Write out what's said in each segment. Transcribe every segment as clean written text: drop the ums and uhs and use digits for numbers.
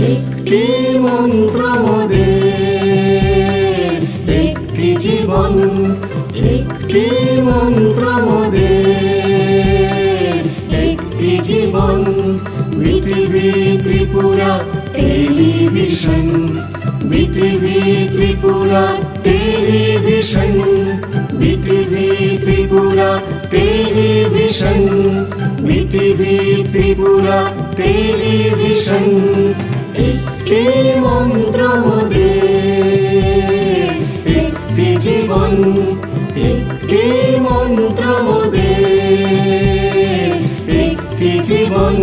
একটি মন্ত্র মোদের, একটি জীবন, একটি মন্ত্র মোদের, একটি জীবন। BTV Tripura television, BTV Tripura television, BTV Tripura television, BTV Tripura television. একটি মন্ত্র মোদের, একটি জীবন, একটি মন্ত্র মোদের, একটি জীবন।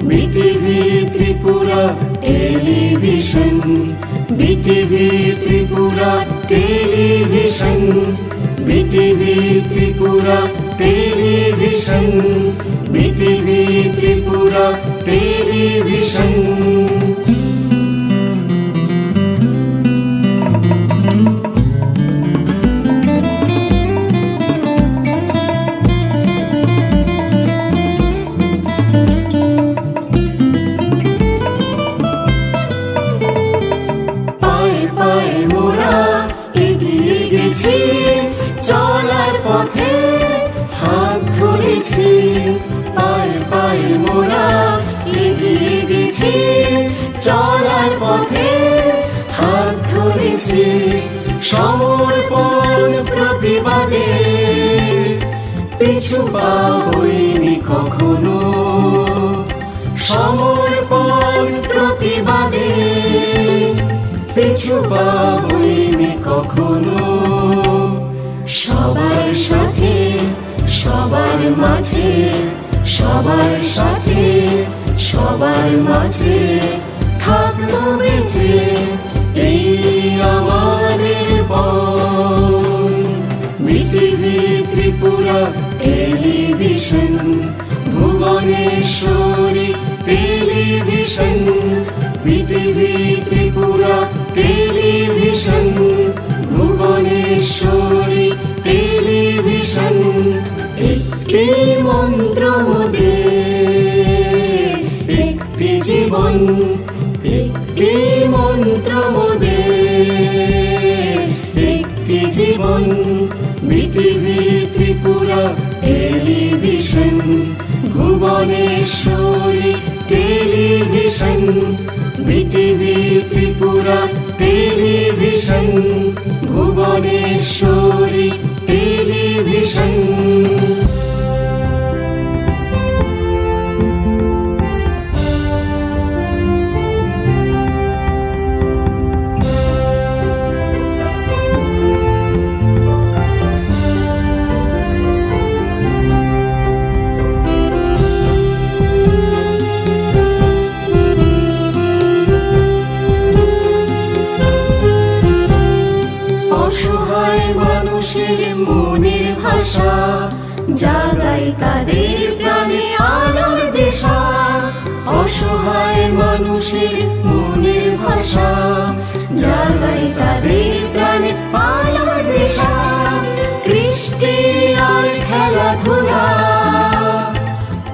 BTV Tripura television, BTV Tripura television, BTV Tripura television, BTV Tripura television. চলার পথে হাত ধরেছি, পায়ে পায়ে মোরা এগিয়ে গেছি। চলার পথে হাত ধরেছি, সমর্পণ প্রতিবাদে পিছু পা হইনি কখনো। সমর্পণ প্রতিবাদে পিছু পা হইনি কখনো। সবার সাথে সবার মাঝে, সবার সাথে সবার মাঝে থাকবো বেঁচে, এই আমাদের পণ। BTV Tripura television, Bhubaneswari television, BTV Tripura television, Bhubaneswari television. একটি মন্ত্র মোদের, একটি জীবন, একটি মন্ত্র মোদের, একটি জীবন। BTV Tripura television, Bhubaneswari television, BTV Tripura television, Bhubaneswari television. মানুষের মনের ভাষা জাগাই তাদের প্রাণে আলোর দিশা। অসহায় মানুষের মনের ভাষা জাগাই তাদের প্রাণে আলোর দিশা। কৃষ্টি আর খেলাধুলা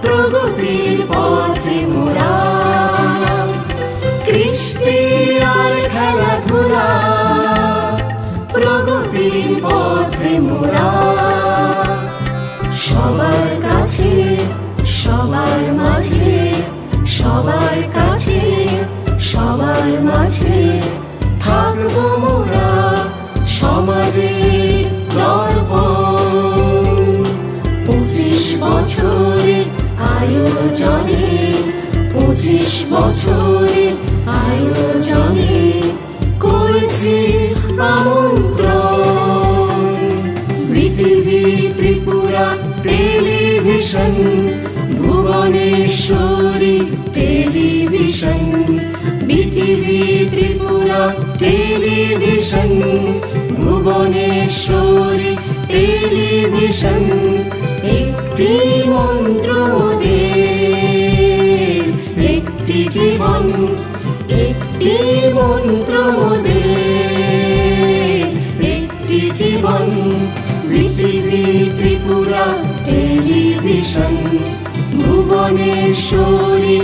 প্রগতির পথে মোরা, কৃষ্টি আর খেলাধুলা প্রগতির পথে মোরা। সবার কাছে সবার মাঝে, সবার কাছে সবার মাঝে থাকবো মোরা, সমাজে দর্পণ। 25 বছরের আয়োজনে, 25 বছরের আয়োজনে করেছি আমন্ত্রণ। BTV Tripura television, Bhubaneswari television, BTV Tripura television, Bhubaneswari television. একটি মন্ত্র মোদের, একটি জীবন, একটি মন্ত্র মোদের, একটি জীবন। BTV Tripura television, Bhubaneshwari